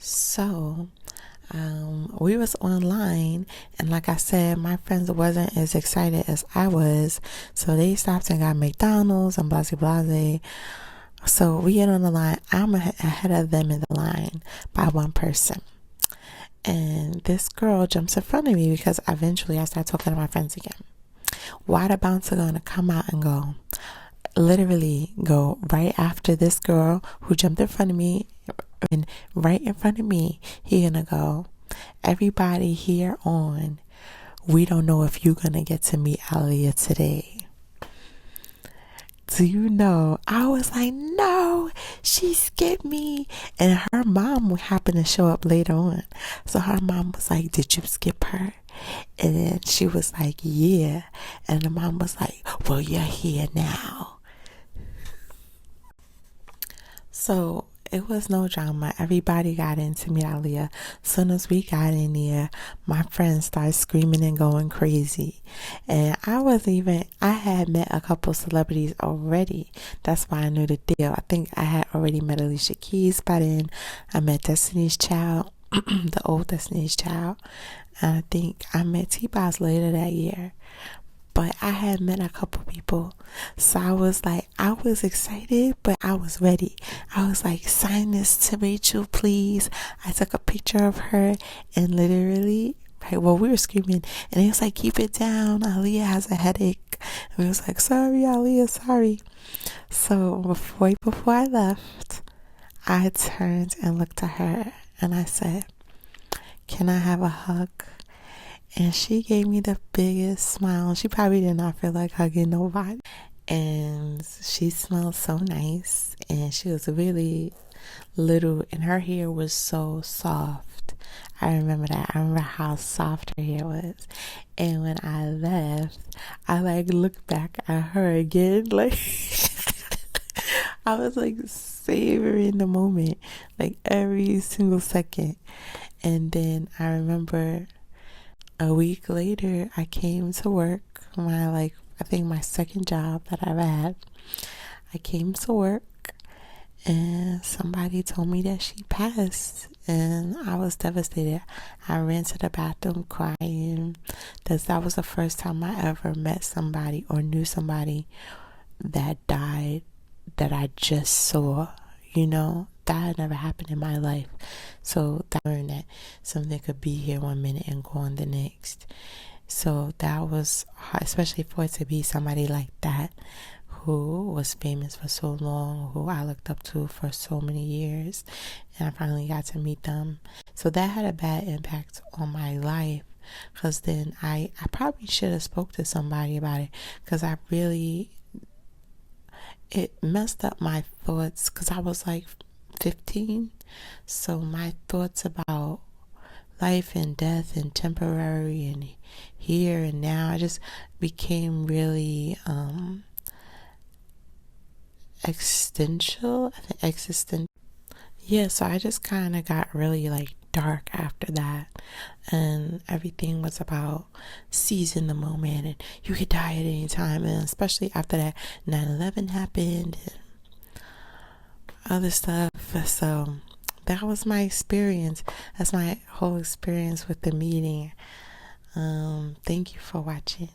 So, we was online, and like I said, my friends wasn't as excited as I was, so they stopped and got McDonald's and blah blah blah. So we get on the line. I'm ahead of them in the line by one person, and this girl jumps in front of me because eventually I start talking to my friends again. Why the bouncer gonna come out and go, literally go right after this girl who jumped in front of me, and right in front of me, he gonna go, everybody here on, we don't know if you're gonna get to meet Aaliyah today. Do you know? I was like, no, she skipped me. And her mom happened to show up later on. So her mom was like, did you skip her? And then she was like, yeah. And the mom was like, well, you're here now. So it was no drama. Everybody got in to meet Aaliyah. Soon as we got in there, my friends started screaming and going crazy. And I had met a couple celebrities already. That's why I knew the deal. I think I had already met Alicia Keys by then. I met Destiny's Child, the old Destiny's Child. And I think I met T-Boz later that year. But I had met a couple people. So I was excited, but I was ready. I was like, sign this to Rachel, please. I took a picture of her, and literally, we were screaming, and he was like, keep it down. Aaliyah has a headache. And we was like, sorry, Aaliyah, sorry. So before I left, I turned and looked at her, and I said, can I have a hug? And she gave me the biggest smile. She probably did not feel like hugging nobody. And she smelled so nice. And she was really little. And her hair was so soft. I remember that. I remember how soft her hair was. And when I left, I looked back at her again. I was savoring the moment. Every single second. And then I remember a week later, I came to work, I think my second job that I've had. I came to work, and somebody told me that she passed, and I was devastated. I ran to the bathroom crying, because that was the first time I ever met somebody or knew somebody that died that I just saw, That had never happened in my life. So that I learned that something could be here one minute and gone the next. So that was hard, especially for it to be somebody like that who was famous for so long, who I looked up to for so many years, and I finally got to meet them. So that had a bad impact on my life, because then I probably should have spoke to somebody about it, because it messed up my thoughts, because I was 15. So my thoughts about life and death and temporary and here and now, I just became really existential. Yeah, so I just kind of got really dark after that, and everything was about seizing the moment, and you could die at any time. And especially after that 9/11 happened and other stuff. So that was my experience. That's my whole experience with the meeting. Thank you for watching.